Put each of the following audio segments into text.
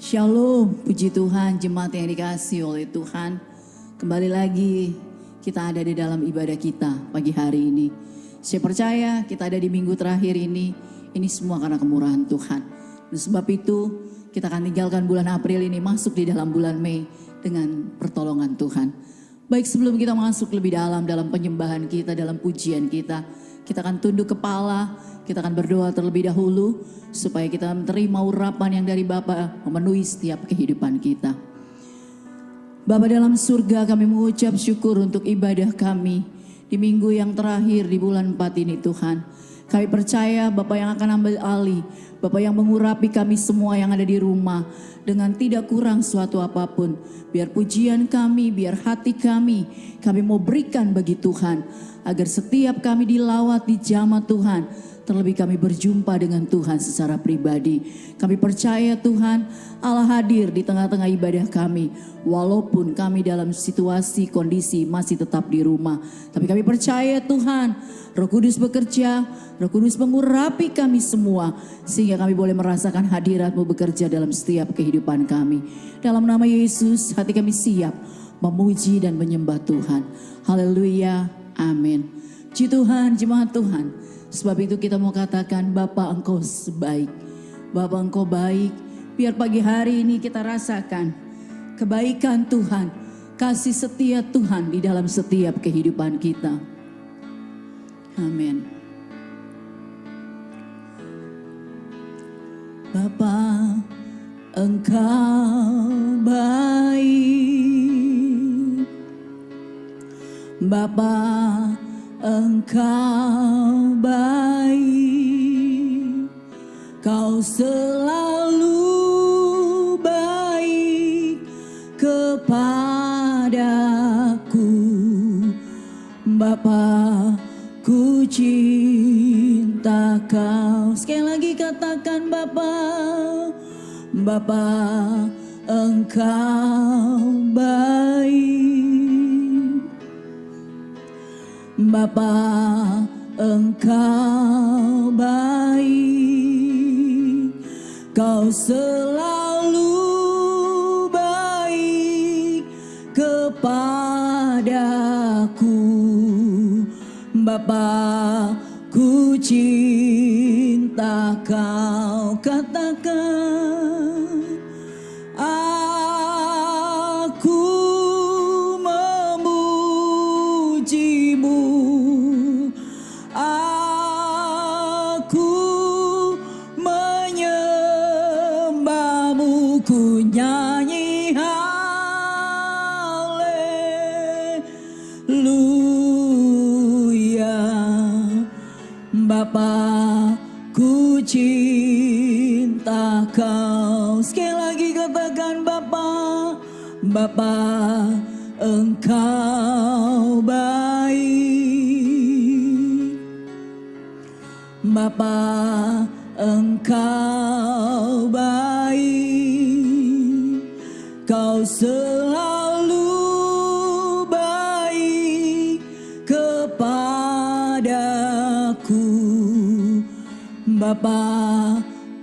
Shalom, puji Tuhan, jemaat yang dikasihi oleh Tuhan. Kembali lagi kita ada di dalam ibadah kita pagi hari ini. Saya percaya kita ada di minggu terakhir ini semua karena kemurahan Tuhan. Dan sebab itu kita akan tinggalkan bulan April ini masuk di dalam bulan Mei dengan pertolongan Tuhan. Baik, sebelum kita masuk lebih dalam penyembahan kita, dalam pujian kita akan tunduk kepala, kita akan berdoa terlebih dahulu supaya kita menerima urapan yang dari Bapa memenuhi setiap kehidupan kita. Bapa dalam surga, kami mengucap syukur untuk ibadah kami di minggu yang terakhir di bulan 4 ini Tuhan. Kami percaya Bapa yang akan ambil alih, Bapa yang mengurapi kami semua yang ada di rumah dengan tidak kurang suatu apapun. Biar pujian kami, biar hati kami mau berikan bagi Tuhan. Agar setiap kami dilawat, dijamah Tuhan. Terlebih kami berjumpa dengan Tuhan secara pribadi. Kami percaya Tuhan Allah hadir di tengah-tengah ibadah kami. Walaupun kami dalam situasi kondisi masih tetap di rumah. Tapi kami percaya Tuhan Roh Kudus bekerja, Roh Kudus mengurapi kami semua. Sehingga kami boleh merasakan hadirat-Mu bekerja dalam setiap kehidupan kami. Dalam nama Yesus hati kami siap memuji dan menyembah Tuhan. Haleluya, amin. Puji Tuhan, jemaat Tuhan. Sebab itu kita mau katakan Bapa Engkau baik. Bapa Engkau baik. Biar pagi hari ini kita rasakan kebaikan Tuhan, kasih setia Tuhan di dalam setiap kehidupan kita. Amin. Bapa Engkau baik. Bapa Engkau baik, Kau selalu baik kepadaku. Bapa, ku cinta Kau. Sekali lagi katakan Bapa. Bapa, Engkau baik. Bapa, Engkau baik, Kau selalu baik kepadaku. Bapa, ku cinta Kau. Katakan, Bapa, ku cinta Kau. Sekali lagi katakan Bapa. Bapa, Engkau baik. Bapa, Engkau baik. Kau selalu baik kepadaku. Bapa,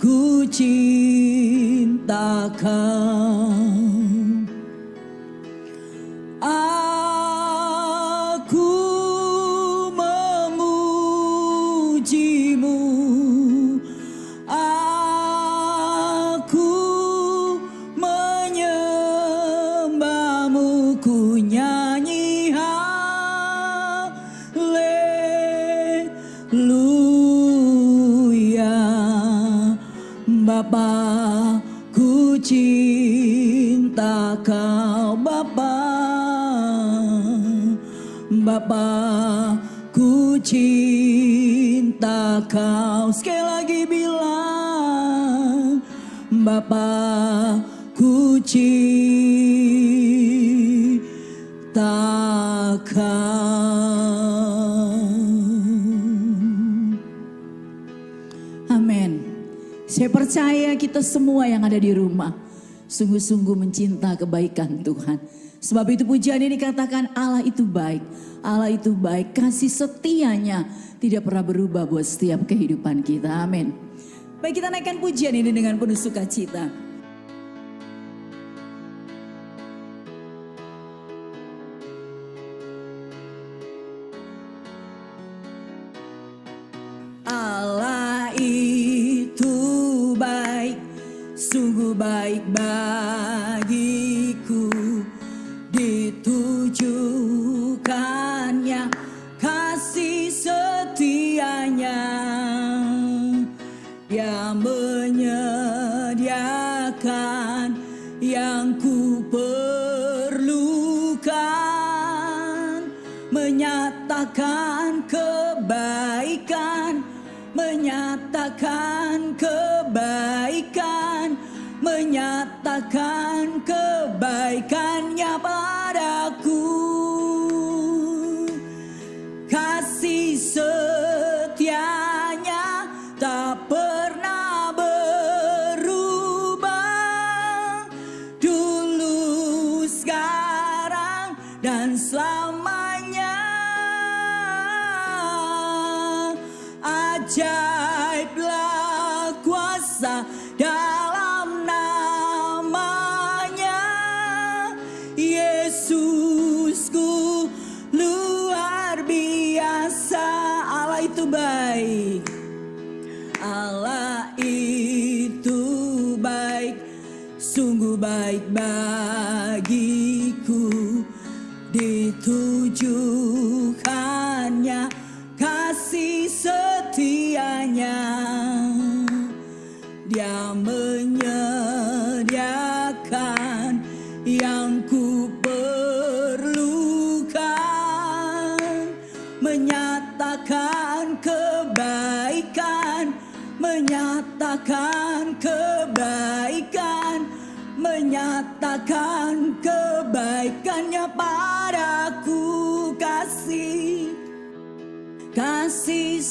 ku cinta Kau. Aku memuji-Mu. Aku menyembah-Mu. Ku nyanyi haleluya. Bapa, ku cinta Kau. Bapa, Bapa, ku cinta Kau. Sekali lagi bilang, Bapa, ku cinta Kau. Amin. Saya percaya kita semua yang ada di rumah sungguh-sungguh mencinta kebaikan Tuhan. Sebab itu pujian ini katakan Allah itu baik. Allah itu baik, kasih setianya tidak pernah berubah buat setiap kehidupan kita. Amin. Baik, kita naikkan pujian ini dengan penuh sukacita. Allah itu baik, sungguh baik bagiku. Ditujukannya kasih setianya, Dia menyediakan yang ku perlukan, menyatakan kebaikan, menyatakan kebaikan, menyatakan kebaikannya padaku. Kasih setianya tak pernah berubah, dulu, sekarang, dan selamanya. Ajaiblah kuasa dalam namanya, Yesusku luar biasa. Allah itu baik, Allah itu baik, sungguh baik bagiku. Ditujukannya kasih setianya, Dia menyediakan yang ku perlukan, menyatakan kebaikan, menyatakan kebaikan, menyatakan kebaikannya padaku. Kasih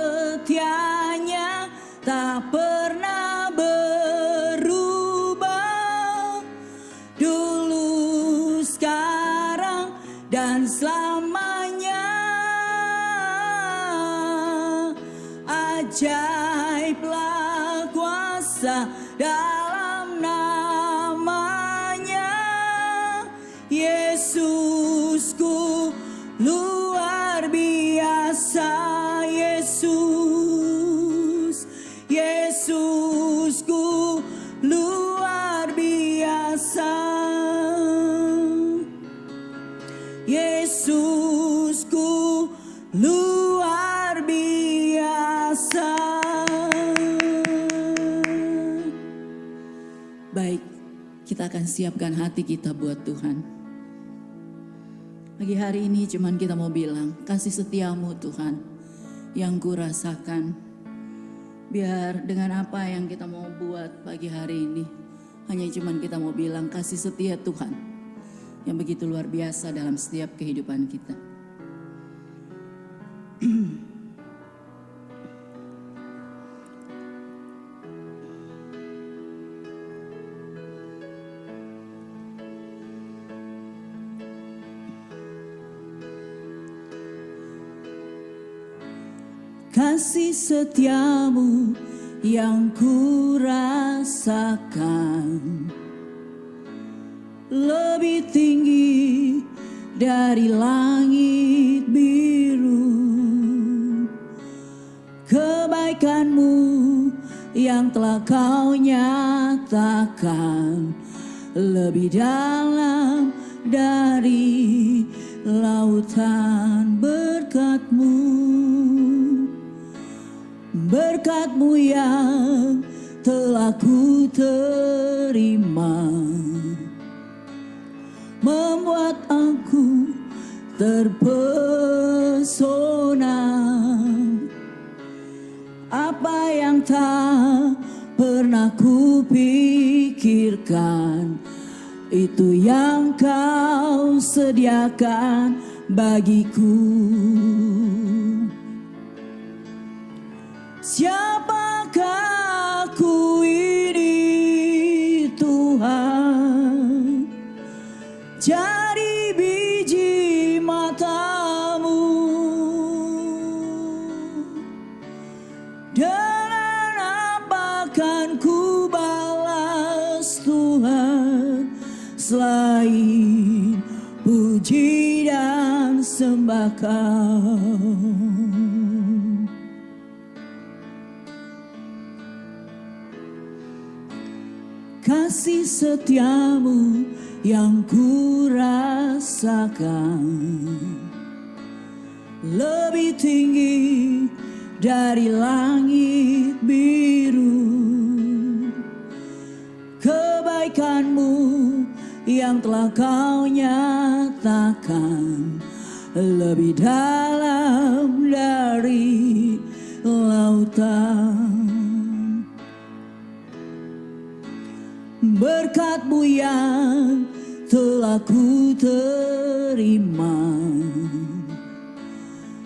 setianya tak pernah berubah, dulu, sekarang, dan selamanya. Ajaiblah kuasa dalam namanya, Yesusku luar biasa. Yesusku luar biasa. Yesusku luar biasa. Baik, kita akan siapkan hati kita buat Tuhan. Pagi hari ini cuman kita mau bilang, kasih setiamu Tuhan yang ku rasakan. Biar dengan apa yang kita mau buat pagi hari ini, hanya cuman kita mau bilang kasih setia Tuhan yang begitu luar biasa dalam setiap kehidupan kita. Kasih setiamu yang ku rasakan lebih tinggi dari langit biru. Kebaikanmu yang telah kau nyatakan lebih dalam dari lautan. Berkat-Mu yang telah ku terima membuat aku terpesona. Apa yang tak pernah ku pikirkan, itu yang kau sediakan bagiku. Siapakah aku ini Tuhan, jadi biji mata-Mu. Dengan apa kan ku balas Tuhan, selain puji dan sembah Kau. kasih setiamu yang ku rasakan lebih tinggi dari langit biru. Kebaikanmu yang telah kau nyatakan lebih dalam dari lautan. Berkat-Mu yang telah ku terima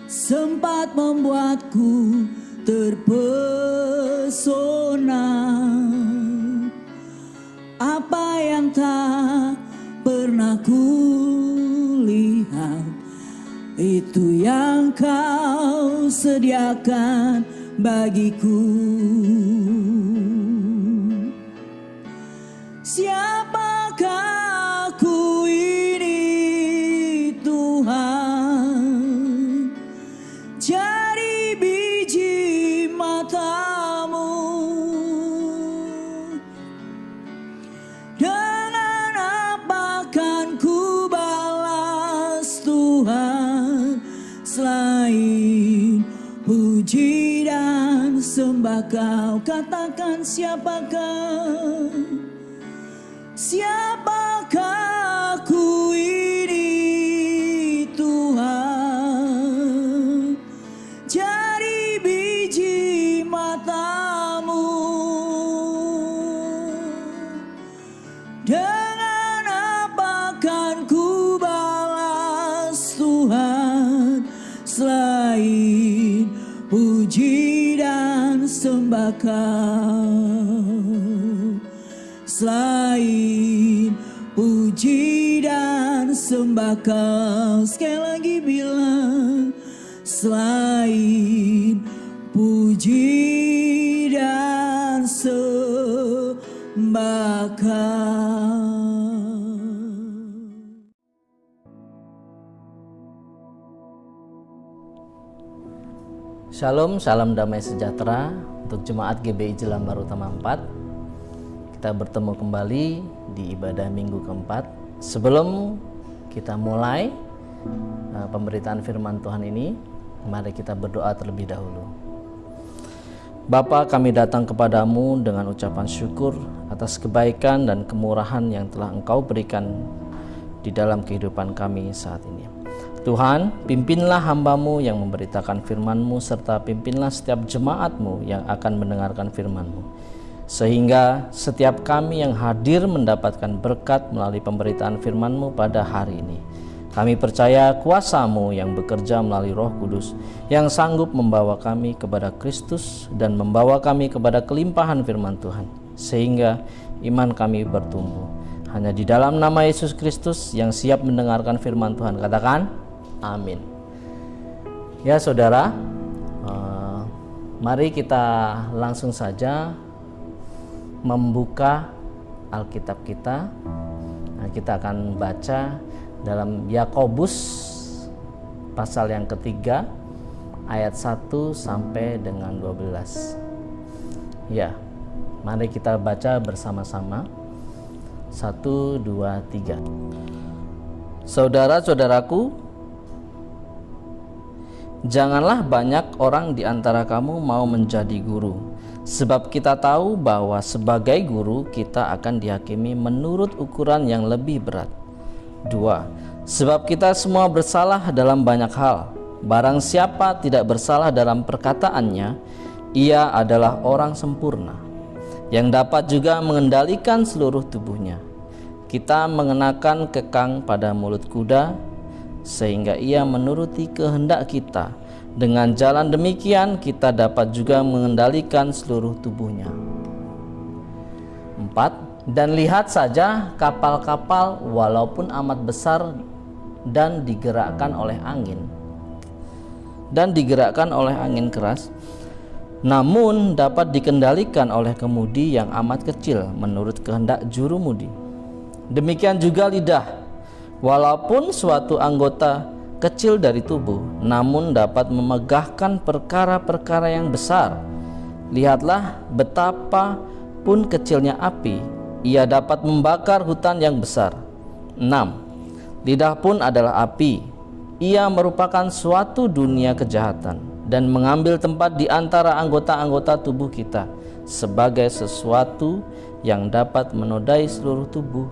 sempat membuatku terpesona. Apa yang tak pernah ku lihat, itu yang kau sediakan bagiku. Siapakah aku ini Tuhan, jadi biji mata-Mu. Dengan apa kan ku balas Tuhan, selain puji dan sembah Kau. Katakan siapakah? Siapakah aku ini Tuhan, jadi biji mata-Mu. Dengan apa kan ku balas Tuhan, selain puji dan sembah Kau. Selain puji dan sembah Kau. Sekali lagi bilang, selain puji dan sembah Kau. Shalom, salam damai sejahtera untuk Jemaat GBI Jelam Baru Utama 4. Kita bertemu kembali di ibadah minggu keempat. Sebelum kita mulai pemberitaan firman Tuhan ini, mari kita berdoa terlebih dahulu. Bapa, kami datang kepadamu dengan ucapan syukur atas kebaikan dan kemurahan yang telah Engkau berikan di dalam kehidupan kami saat ini. Tuhan, pimpinlah hamba-Mu yang memberitakan firman-Mu, serta pimpinlah setiap jemaat-Mu yang akan mendengarkan firman-Mu, sehingga setiap kami yang hadir mendapatkan berkat melalui pemberitaan firman-Mu pada hari ini. Kami percaya kuasa-Mu yang bekerja melalui Roh Kudus yang sanggup membawa kami kepada Kristus dan membawa kami kepada kelimpahan firman Tuhan, sehingga iman kami bertumbuh. Hanya di dalam nama Yesus Kristus yang siap mendengarkan firman Tuhan, katakan amin. Ya saudara, mari kita langsung saja membuka Alkitab kita. Nah, kita akan baca dalam Yakobus pasal yang ketiga ayat 1 sampai dengan 12. Ya, mari kita baca bersama-sama. 1, 2, 3. Saudara-saudaraku, janganlah banyak orang di antara kamu mau menjadi guru. Sebab kita tahu bahwa sebagai guru kita akan dihakimi menurut ukuran yang lebih berat. 2. Sebab kita semua bersalah dalam banyak hal. Barang siapa tidak bersalah dalam perkataannya, ia adalah orang sempurna, yang dapat juga mengendalikan seluruh tubuhnya. Kita mengenakan kekang pada mulut kuda, sehingga ia menuruti kehendak kita. Dengan jalan demikian kita dapat juga mengendalikan seluruh tubuhnya. 4. Dan lihat saja kapal-kapal walaupun amat besar dan digerakkan oleh angin keras, namun dapat dikendalikan oleh kemudi yang amat kecil menurut kehendak jurumudi. Demikian juga lidah, walaupun suatu anggota kecil dari tubuh, namun dapat memegahkan perkara-perkara yang besar. Lihatlah betapa pun kecilnya api, ia dapat membakar hutan yang besar. 6. Lidah pun adalah api. Ia merupakan suatu dunia kejahatan dan mengambil tempat di antara anggota-anggota tubuh kita sebagai sesuatu yang dapat menodai seluruh tubuh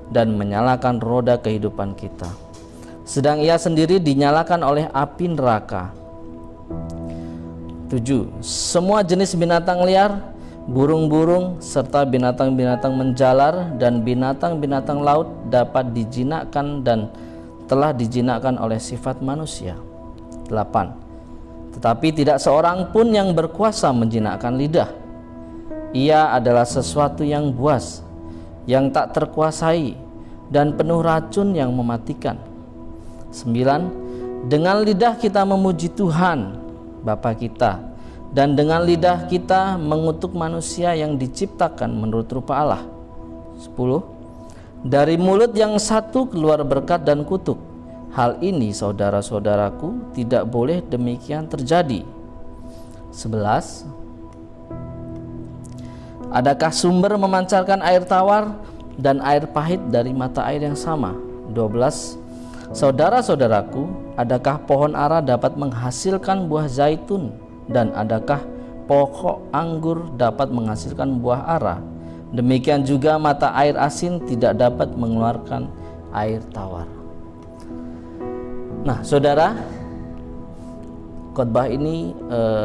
dan menyalakan roda kehidupan kita. Sedang ia sendiri dinyalakan oleh api neraka. 7. Semua jenis binatang liar, burung-burung, serta binatang-binatang menjalar dan binatang-binatang laut dapat dijinakkan dan telah dijinakkan oleh sifat manusia. 8. Tetapi tidak seorang pun yang berkuasa menjinakkan lidah. Ia adalah sesuatu yang buas, yang tak terkuasai, dan penuh racun yang mematikan. 9. Dengan lidah kita memuji Tuhan Bapa kita, dan dengan lidah kita mengutuk manusia yang diciptakan menurut rupa Allah. 10. Dari mulut yang satu keluar berkat dan kutuk. Hal ini saudara-saudaraku tidak boleh demikian terjadi. 11. Adakah sumber memancarkan air tawar dan air pahit dari mata air yang sama? 12. Saudara-saudaraku, adakah pohon ara dapat menghasilkan buah zaitun, dan adakah pokok anggur dapat menghasilkan buah ara? Demikian juga mata air asin tidak dapat mengeluarkan air tawar. Nah, saudara, khotbah ini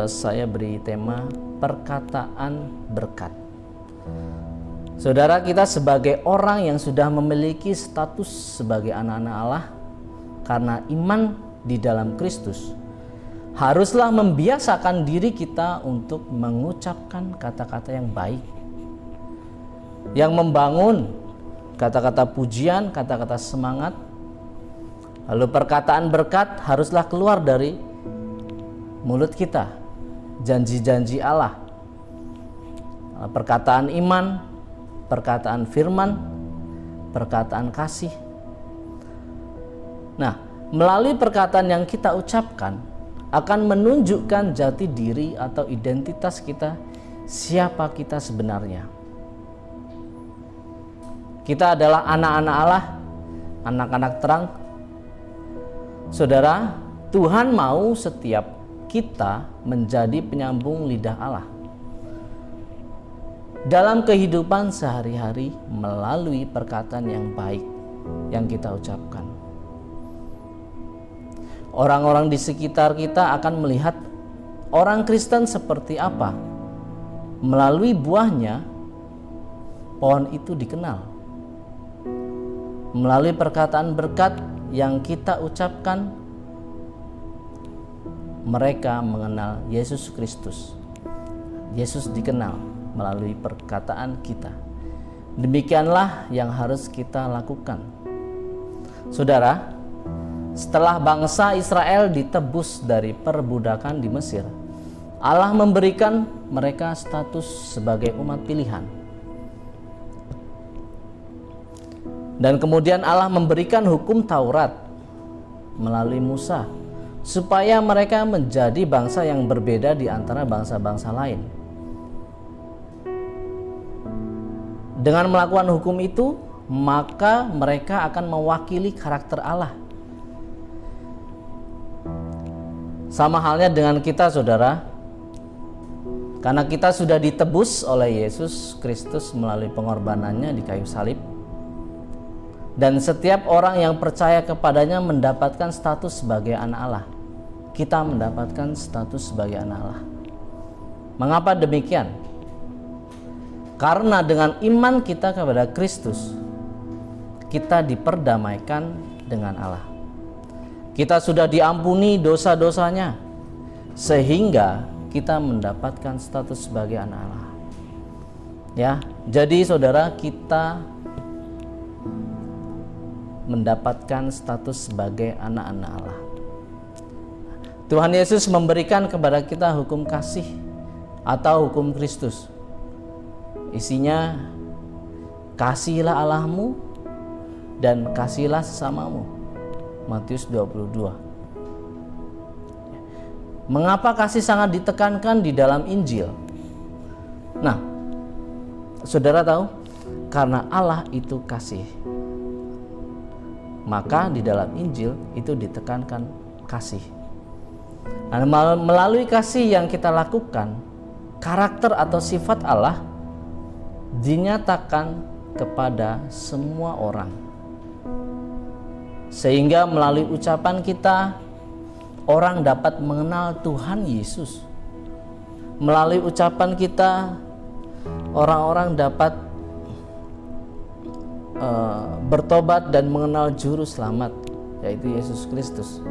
saya beri tema perkataan berkat. Saudara, kita sebagai orang yang sudah memiliki status sebagai anak-anak Allah karena iman di dalam Kristus, haruslah membiasakan diri kita untuk mengucapkan kata-kata yang baik, yang membangun, kata-kata pujian, kata-kata semangat. Lalu perkataan berkat haruslah keluar dari mulut kita, janji-janji Allah, perkataan iman, perkataan firman, perkataan kasih. Nah, melalui perkataan yang kita ucapkan akan menunjukkan jati diri atau identitas kita, siapa kita sebenarnya. Kita adalah anak-anak Allah, anak-anak terang. Saudara, Tuhan mau setiap kita menjadi penyambung lidah Allah dalam kehidupan sehari-hari melalui perkataan yang baik yang kita ucapkan. Orang-orang di sekitar kita akan melihat orang Kristen seperti apa. Melalui buahnya, pohon itu dikenal. Melalui perkataan berkat yang kita ucapkan, mereka mengenal Yesus Kristus. Yesus dikenal melalui perkataan kita. Demikianlah yang harus kita lakukan. Saudara, setelah bangsa Israel ditebus dari perbudakan di Mesir, Allah memberikan mereka status sebagai umat pilihan. Dan kemudian Allah memberikan hukum Taurat melalui Musa, supaya mereka menjadi bangsa yang berbeda di antara bangsa-bangsa lain. Dengan melakukan hukum itu, maka mereka akan mewakili karakter Allah. Sama halnya dengan kita, saudara, karena kita sudah ditebus oleh Yesus Kristus melalui pengorbanannya di kayu salib, dan setiap orang yang percaya kepadanya mendapatkan status sebagai anak Allah. Kita mendapatkan status sebagai anak Allah. Mengapa demikian? Karena dengan iman kita kepada Kristus, kita diperdamaikan dengan Allah. Kita sudah diampuni dosa-dosanya, sehingga kita mendapatkan status sebagai anak Allah. Ya, jadi saudara, kita mendapatkan status sebagai anak-anak Allah. Tuhan Yesus memberikan kepada kita hukum kasih atau hukum Kristus. Isinya, kasihilah Allahmu dan kasihilah sesamamu. Matius 22. Mengapa kasih sangat ditekankan di dalam Injil? Nah, saudara tahu, Karena Allah itu kasih. Maka di dalam Injil itu ditekankan kasih. Nah, melalui kasih yang kita lakukan, karakter atau sifat Allah dinyatakan kepada semua orang. Sehingga melalui ucapan kita, orang dapat mengenal Tuhan Yesus. Melalui ucapan kita, orang-orang dapat bertobat dan mengenal juru selamat, yaitu Yesus Kristus.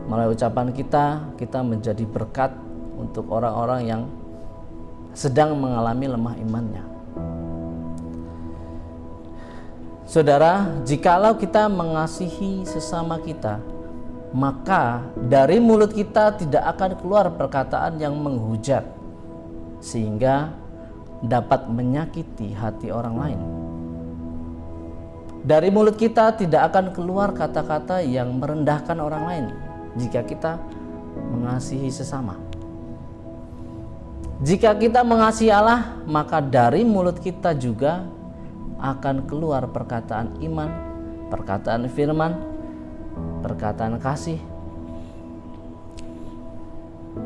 Melalui ucapan kita menjadi berkat untuk orang-orang yang sedang mengalami lemah imannya. Saudara, jikalau kita mengasihi sesama kita, maka dari mulut kita tidak akan keluar perkataan yang menghujat sehingga dapat menyakiti hati orang lain. Dari mulut kita tidak akan keluar kata-kata yang merendahkan orang lain jika kita mengasihi sesama. Jika kita mengasihi Allah, maka dari mulut kita juga akan keluar perkataan iman, perkataan firman, perkataan kasih.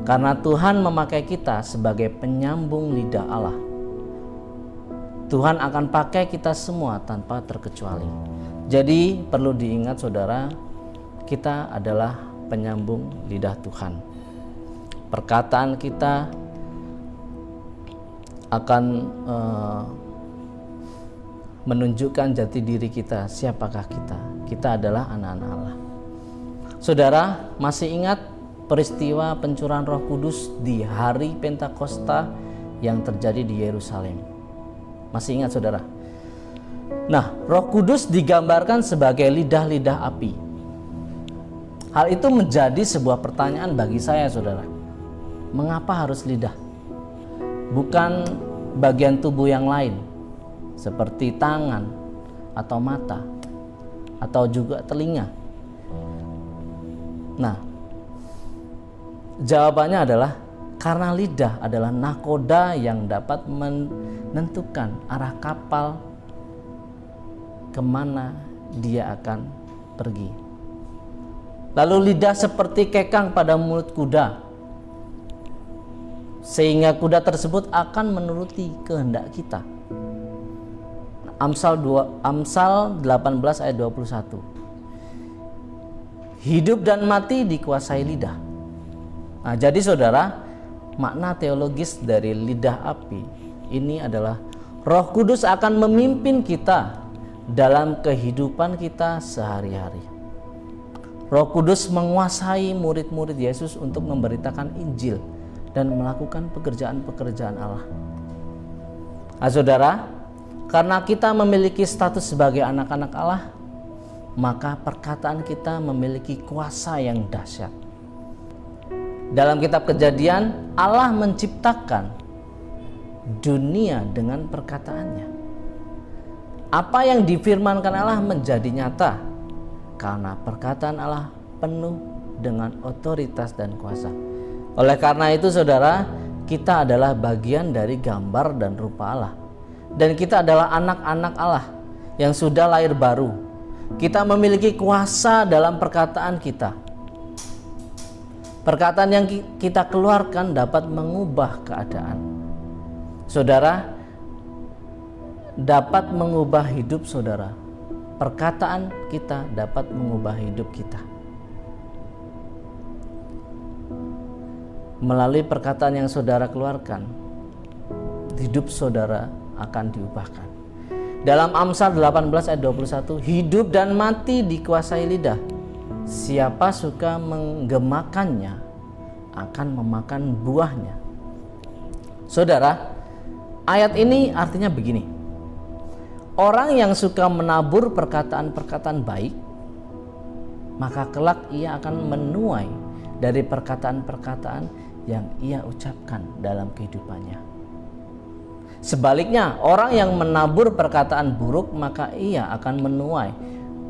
Karena Tuhan memakai kita sebagai penyambung lidah Allah, Tuhan akan pakai kita semua tanpa terkecuali. Jadi perlu diingat saudara, kita adalah penyambung lidah Tuhan. Perkataan kita akan menunjukkan jati diri kita, siapakah kita. Kita adalah anak-anak Allah. Saudara, masih ingat peristiwa pencurahan Roh Kudus di hari Pentakosta yang terjadi di Yerusalem? Masih ingat saudara? Nah, Roh Kudus digambarkan sebagai lidah-lidah api. Hal itu menjadi sebuah pertanyaan bagi saya saudara. Mengapa harus lidah? Bukan bagian tubuh yang lain seperti tangan atau mata atau juga telinga? Nah, jawabannya adalah karena lidah adalah nakoda yang dapat menentukan arah kapal kemana dia akan pergi. Lalu lidah seperti kekang pada mulut kuda, sehingga kuda tersebut akan menuruti kehendak kita. Amsal 18 ayat 21. Hidup dan mati dikuasai lidah. Nah, jadi saudara, makna teologis dari lidah api ini adalah Roh Kudus akan memimpin kita dalam kehidupan kita sehari-hari. Roh Kudus menguasai murid-murid Yesus untuk memberitakan Injil dan melakukan pekerjaan-pekerjaan Allah. Nah, saudara, karena kita memiliki status sebagai anak-anak Allah, maka perkataan kita memiliki kuasa yang dahsyat. Dalam kitab Kejadian, Allah menciptakan dunia dengan perkataannya. Apa yang difirmankan Allah menjadi nyata karena perkataan Allah penuh dengan otoritas dan kuasa. Oleh karena itu saudara, kita adalah bagian dari gambar dan rupa Allah. Dan kita adalah anak-anak Allah yang sudah lahir baru. Kita memiliki kuasa dalam perkataan kita. Perkataan yang kita keluarkan dapat mengubah keadaan. Saudara, dapat mengubah hidup saudara. Perkataan kita dapat mengubah hidup kita. Melalui perkataan yang saudara keluarkan, hidup saudara akan diubahkan. Dalam Amsal 18 ayat 21, hidup dan mati dikuasai lidah. Siapa suka menggemakannya akan memakan buahnya. Saudara, ayat ini artinya begini. Orang yang suka menabur perkataan-perkataan baik, maka kelak ia akan menuai dari perkataan-perkataan yang ia ucapkan dalam kehidupannya. Sebaliknya, orang yang menabur perkataan buruk, maka ia akan menuai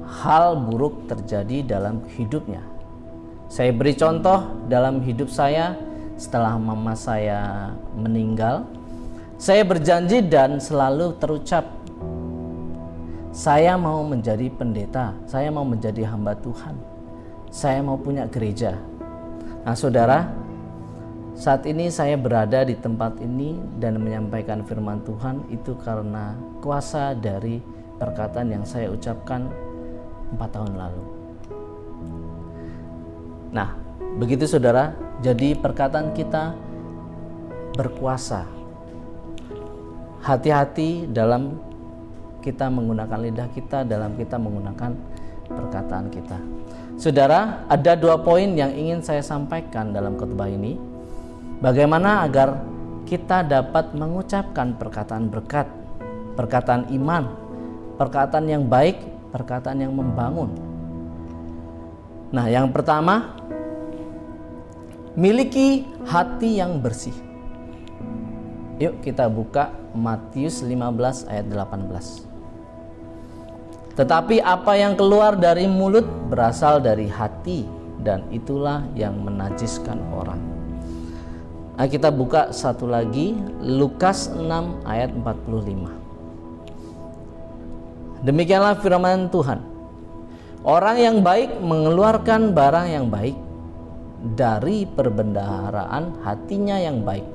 hal buruk terjadi dalam hidupnya. Saya beri contoh dalam hidup saya. Setelah mama saya meninggal, saya berjanji dan selalu terucap saya mau menjadi pendeta, saya mau menjadi hamba Tuhan, saya mau punya gereja. Nah saudara, saat ini saya berada di tempat ini dan menyampaikan firman Tuhan itu karena kuasa dari perkataan yang saya ucapkan 4 tahun lalu. Nah, begitu saudara, jadi perkataan kita berkuasa. Hati-hati dalam kita menggunakan lidah kita, dalam kita menggunakan perkataan kita. Saudara, ada 2 poin yang ingin saya sampaikan dalam khotbah ini. Bagaimana agar kita dapat mengucapkan perkataan berkat, perkataan iman, perkataan yang baik, perkataan yang membangun. Nah, yang pertama, miliki hati yang bersih. Yuk kita buka Matius 15 ayat 18. Tetapi apa yang keluar dari mulut berasal dari hati, dan itulah yang menajiskan orang. Nah, kita buka satu lagi, Lukas 6 ayat 45. Demikianlah firman Tuhan. Orang yang baik mengeluarkan barang yang baik, dari perbendaharaan hatinya yang baik.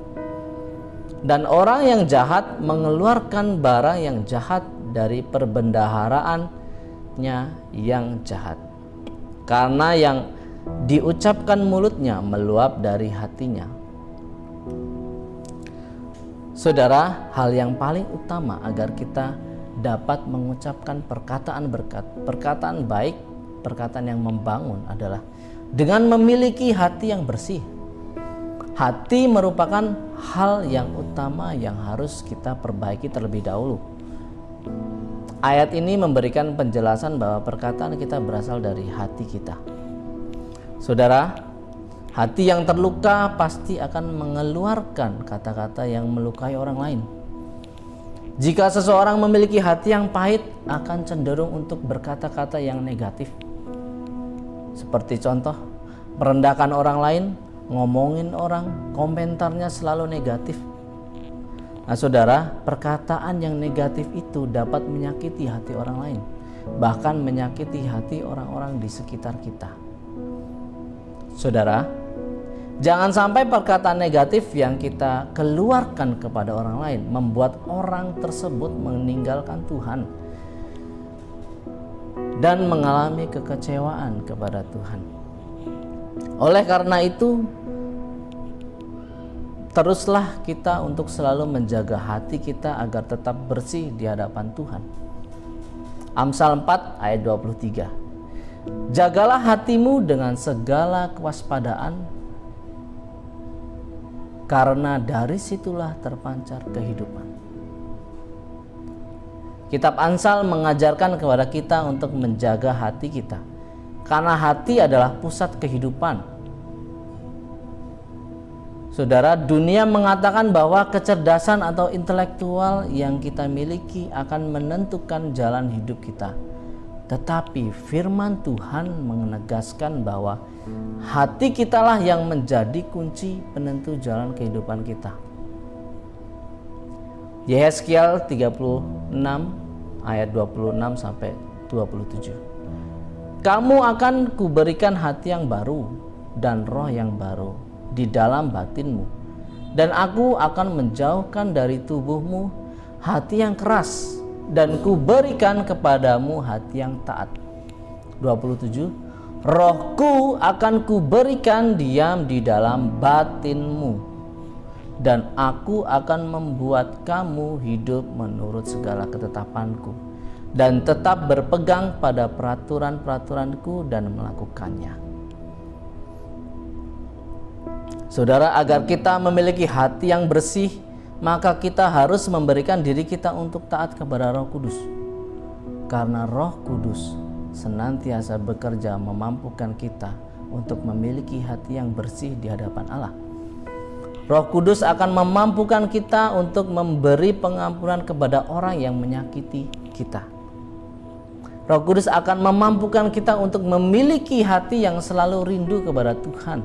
Dan orang yang jahat mengeluarkan barang yang jahat dari perbendaharaannya yang jahat. Karena yang diucapkan mulutnya meluap dari hatinya. Saudara, hal yang paling utama agar kita dapat mengucapkan perkataan berkat, perkataan baik, perkataan yang membangun adalah dengan memiliki hati yang bersih. Hati merupakan hal yang utama yang harus kita perbaiki terlebih dahulu. Ayat ini memberikan penjelasan bahwa perkataan kita berasal dari hati kita. Saudara, hati yang terluka pasti akan mengeluarkan kata-kata yang melukai orang lain. Jika seseorang memiliki hati yang pahit, akan cenderung untuk berkata-kata yang negatif. Seperti contoh, merendahkan orang lain, ngomongin orang, komentarnya selalu negatif. Nah saudara, perkataan yang negatif itu dapat menyakiti hati orang lain, bahkan menyakiti hati orang-orang di sekitar kita. Saudara, jangan sampai perkataan negatif yang kita keluarkan kepada orang lain membuat orang tersebut meninggalkan Tuhan dan mengalami kekecewaan kepada Tuhan. Oleh karena itu, teruslah kita untuk selalu menjaga hati kita agar tetap bersih di hadapan Tuhan. Amsal 4 ayat 23. Jagalah hatimu dengan segala kewaspadaan, karena dari situlah terpancar kehidupan. Kitab Amsal mengajarkan kepada kita untuk menjaga hati kita, karena hati adalah pusat kehidupan. Saudara, dunia mengatakan bahwa kecerdasan atau intelektual yang kita miliki akan menentukan jalan hidup kita. Tetapi firman Tuhan menegaskan bahwa hati kitalah yang menjadi kunci penentu jalan kehidupan kita. Yehezkiel 36 ayat 26 sampai 27. Kamu akan kuberikan hati yang baru dan roh yang baru di dalam batinmu, dan aku akan menjauhkan dari tubuhmu hati yang keras, dan kuberikan kepadamu hati yang taat. 27. Rohku akan kuberikan diam di dalam batinmu, dan aku akan membuat kamu hidup menurut segala ketetapanku, dan tetap berpegang pada peraturan-peraturanku dan melakukannya. Saudara, agar kita memiliki hati yang bersih, maka kita harus memberikan diri kita untuk taat kepada Roh Kudus. Karena Roh Kudus senantiasa bekerja memampukan kita untuk memiliki hati yang bersih di hadapan Allah. Roh Kudus akan memampukan kita untuk memberi pengampunan kepada orang yang menyakiti kita. Roh Kudus akan memampukan kita untuk memiliki hati yang selalu rindu kepada Tuhan.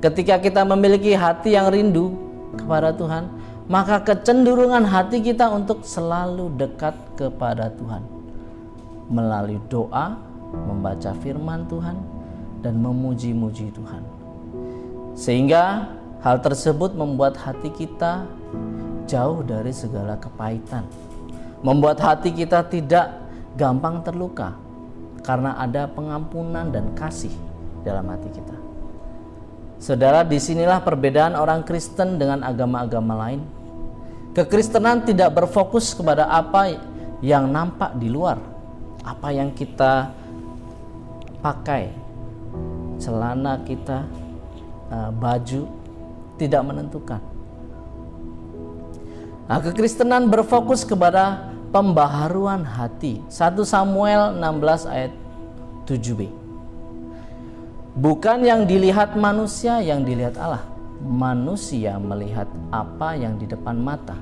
Ketika kita memiliki hati yang rindu kepada Tuhan, maka kecenderungan hati kita untuk selalu dekat kepada Tuhan melalui doa, membaca firman Tuhan, dan memuji-muji Tuhan. Sehingga hal tersebut membuat hati kita jauh dari segala kepahitan, membuat hati kita tidak gampang terluka karena ada pengampunan dan kasih dalam hati kita. Saudara, disinilah perbedaan orang Kristen dengan agama-agama lain. Kekristenan tidak berfokus kepada apa yang nampak di luar, apa yang kita pakai, celana kita, baju, tidak menentukan. Nah, kekristenan berfokus kepada pembaharuan hati. 1 Samuel 16 ayat 7b. Bukan yang dilihat manusia yang dilihat Allah. Manusia melihat apa yang di depan mata,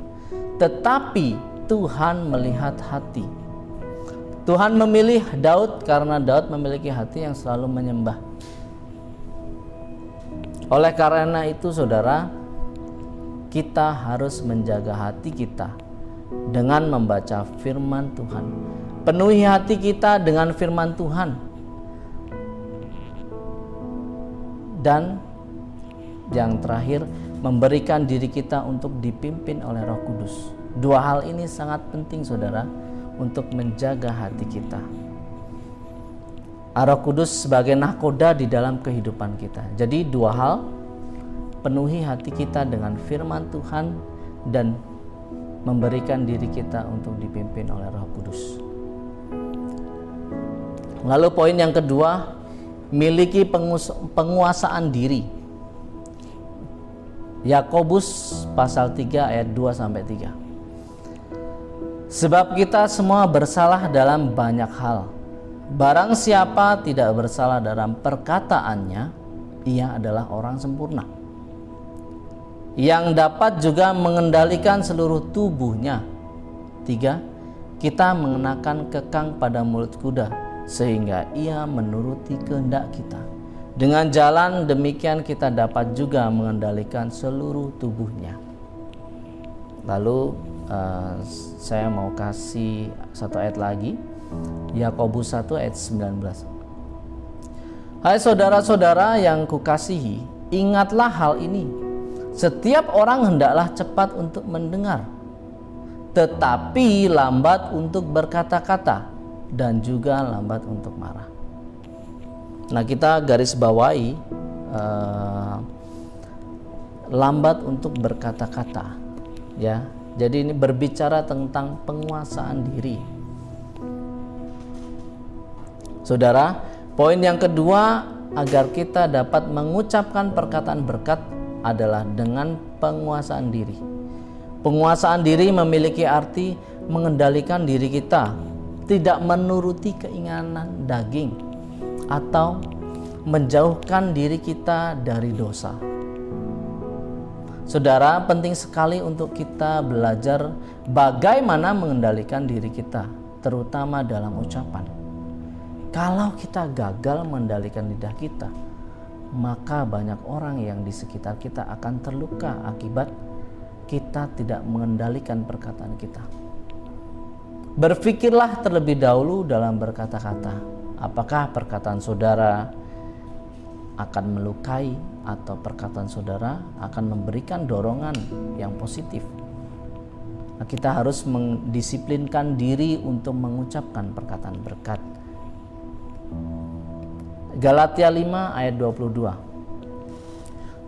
tetapi Tuhan melihat hati. Tuhan memilih Daud karena Daud memiliki hati yang selalu menyembah. Oleh karena itu, saudara, kita harus menjaga hati kita dengan membaca firman Tuhan. Penuhi hati kita dengan firman Tuhan. Dan yang terakhir, memberikan diri kita untuk dipimpin oleh Roh Kudus. Dua hal ini sangat penting, saudara, untuk menjaga hati kita. Roh Kudus sebagai nahkoda di dalam kehidupan kita. Jadi dua hal, penuhi hati kita dengan firman Tuhan dan memberikan diri kita untuk dipimpin oleh Roh Kudus. Lalu poin yang kedua, miliki penguasaan diri. Yakobus pasal 3 ayat 2 sampai 3. Sebab kita semua bersalah dalam banyak hal. Barang siapa tidak bersalah dalam perkataannya, ia adalah orang sempurna, yang dapat juga mengendalikan seluruh tubuhnya. 3. Kita mengenakan kekang pada mulut kuda, sehingga ia menuruti kehendak kita. Dengan jalan demikian kita dapat juga mengendalikan seluruh tubuhnya. Lalu saya mau kasih satu ayat lagi, Yakobus 1 ayat 19. Hai saudara-saudara yang kukasihi, ingatlah hal ini. Setiap orang hendaklah cepat untuk mendengar, tetapi lambat untuk berkata-kata, dan juga lambat untuk marah. Nah, kita garis bawahi lambat untuk berkata-kata, ya. Jadi ini berbicara tentang penguasaan diri. Saudara, poin yang kedua agar kita dapat mengucapkan perkataan berkat adalah dengan penguasaan diri. Penguasaan diri memiliki arti mengendalikan diri kita, tidak menuruti keinginan daging atau menjauhkan diri kita dari dosa. Saudara, penting sekali untuk kita belajar bagaimana mengendalikan diri kita, terutama dalam ucapan. Kalau kita gagal mengendalikan lidah kita, maka banyak orang yang di sekitar kita akan terluka akibat kita tidak mengendalikan perkataan kita. Berpikirlah terlebih dahulu dalam berkata-kata. Apakah perkataan saudara akan melukai atau perkataan saudara akan memberikan dorongan yang positif? Nah, kita harus mendisiplinkan diri untuk mengucapkan perkataan berkat. Galatia 5 ayat 22.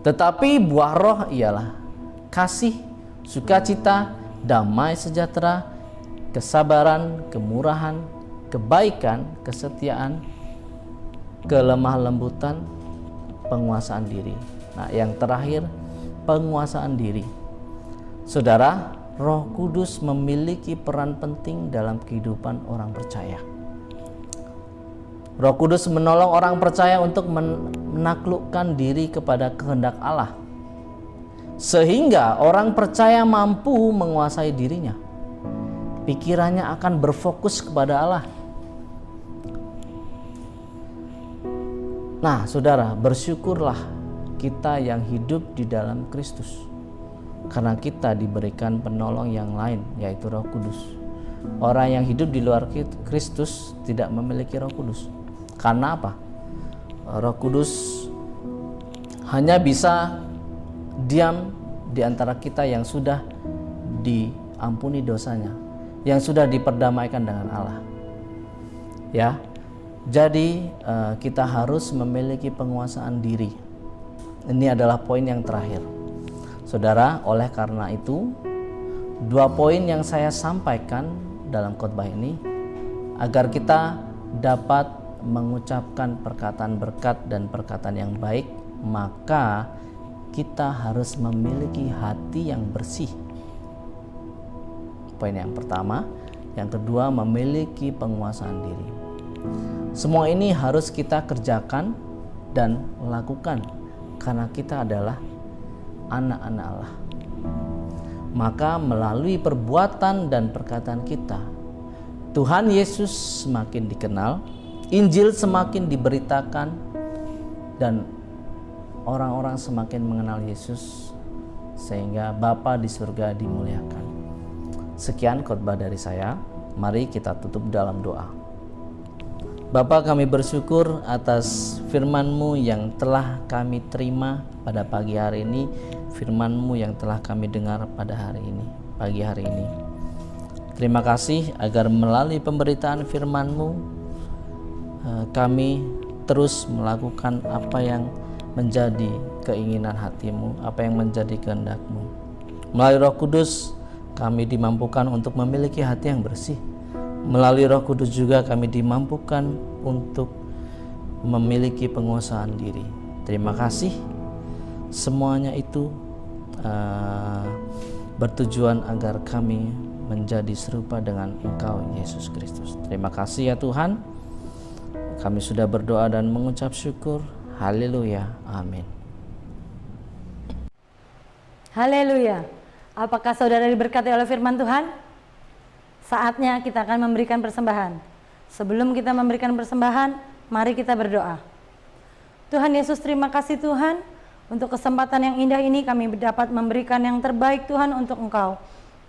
Tetapi buah roh ialah kasih, sukacita, damai sejahtera, kesabaran, kemurahan, kebaikan, kesetiaan, kelemah lembutan, penguasaan diri. Nah, yang terakhir, penguasaan diri. Saudara, Roh Kudus memiliki peran penting dalam kehidupan orang percaya. Roh Kudus menolong orang percaya untuk menaklukkan diri kepada kehendak Allah, sehingga orang percaya mampu menguasai dirinya. Pikirannya akan berfokus kepada Allah. Nah, saudara, bersyukurlah kita yang hidup di dalam Kristus. Karena kita diberikan penolong yang lain, yaitu Roh Kudus. Orang yang hidup di luar Kristus tidak memiliki Roh Kudus. Karena apa? Roh Kudus hanya bisa diam di antara kita yang sudah diampuni dosanya, yang sudah diperdamaikan dengan Allah. Ya. Jadi kita harus memiliki penguasaan diri. Ini adalah poin yang terakhir. Saudara, oleh karena itu 2 poin yang saya sampaikan dalam khotbah ini agar kita dapat mengucapkan perkataan berkat dan perkataan yang baik, maka kita harus memiliki hati yang bersih. Poin yang pertama. Yang kedua, memiliki penguasaan diri. Semua ini harus kita kerjakan dan lakukan karena kita adalah anak-anak Allah. Maka melalui perbuatan dan perkataan kita, Tuhan Yesus semakin dikenal, Injil semakin diberitakan, dan orang-orang semakin mengenal Yesus sehingga Bapa di surga dimuliakan. Sekian khotbah dari saya. Mari kita tutup dalam doa. Bapa, kami bersyukur atas firman-Mu yang telah kami terima pada pagi hari ini, firman-Mu yang telah kami dengar pada pagi hari ini. Terima kasih agar melalui pemberitaan firman-Mu kami terus melakukan apa yang menjadi keinginan hati-Mu, apa yang menjadi kehendak-Mu. Melalui Roh Kudus kami dimampukan untuk memiliki hati yang bersih. Melalui Roh Kudus juga kami dimampukan untuk memiliki penguasaan diri. Terima kasih. Semuanya itu bertujuan agar kami menjadi serupa dengan Engkau, Yesus Kristus. Terima kasih ya Tuhan. Kami sudah berdoa dan mengucap syukur. Haleluya. Amin. Haleluya. Apakah saudara diberkati oleh firman Tuhan? Saatnya kita akan memberikan persembahan. Sebelum kita memberikan persembahan, mari kita berdoa. Tuhan Yesus, terima kasih Tuhan untuk kesempatan yang indah ini. Kami dapat memberikan yang terbaik Tuhan untuk Engkau.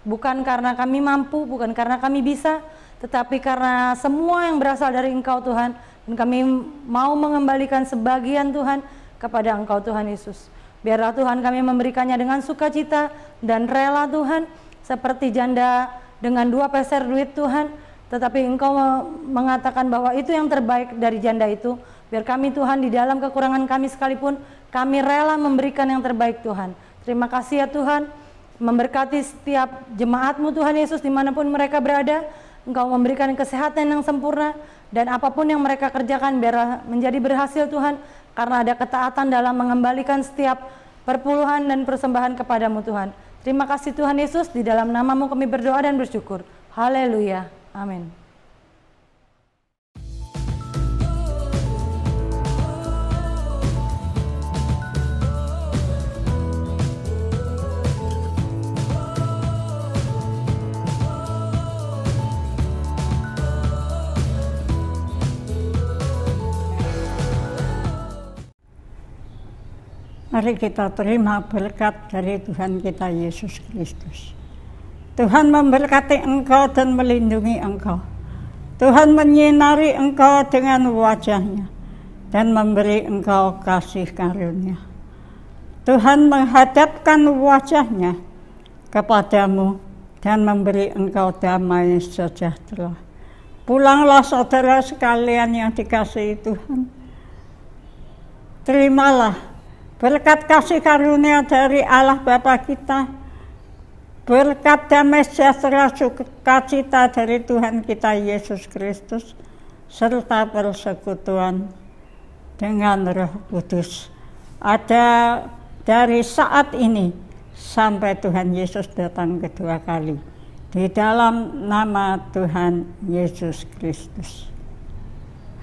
Bukan karena kami mampu, bukan karena kami bisa, tetapi karena semua yang berasal dari Engkau Tuhan. Dan kami mau mengembalikan sebagian Tuhan kepada Engkau Tuhan Yesus. Biarlah Tuhan kami memberikannya dengan sukacita dan rela Tuhan, seperti janda dengan 2 peser duit Tuhan, tetapi Engkau mengatakan bahwa itu yang terbaik dari janda itu. Biar kami Tuhan di dalam kekurangan kami sekalipun, kami rela memberikan yang terbaik Tuhan. Terima kasih ya Tuhan, memberkati setiap jemaat-Mu Tuhan Yesus dimanapun mereka berada. Engkau memberikan kesehatan yang sempurna, dan apapun yang mereka kerjakan biar menjadi berhasil Tuhan, karena ada ketaatan dalam mengembalikan setiap perpuluhan dan persembahan kepadamu Tuhan. Terima kasih Tuhan Yesus, di dalam nama-Mu kami berdoa dan bersyukur. Haleluya. Amin. Mari kita terima berkat dari Tuhan kita Yesus Kristus. Tuhan memberkati engkau dan melindungi engkau. Tuhan menyinari engkau dengan wajah-Nya dan memberi engkau kasih karunia. Tuhan menghadapkan wajah-Nya kepadamu dan memberi engkau damai sejahtera. Pulanglah saudara sekalian yang dikasihi Tuhan. Terimalah berkat kasih karunia dari Allah Bapa kita, berkat damai sejahtera sukacita dari Tuhan kita Yesus Kristus, serta persekutuan dengan Roh Kudus, ada dari saat ini sampai Tuhan Yesus datang kedua kali. Di dalam nama Tuhan Yesus Kristus.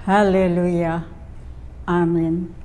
Haleluya. Amin.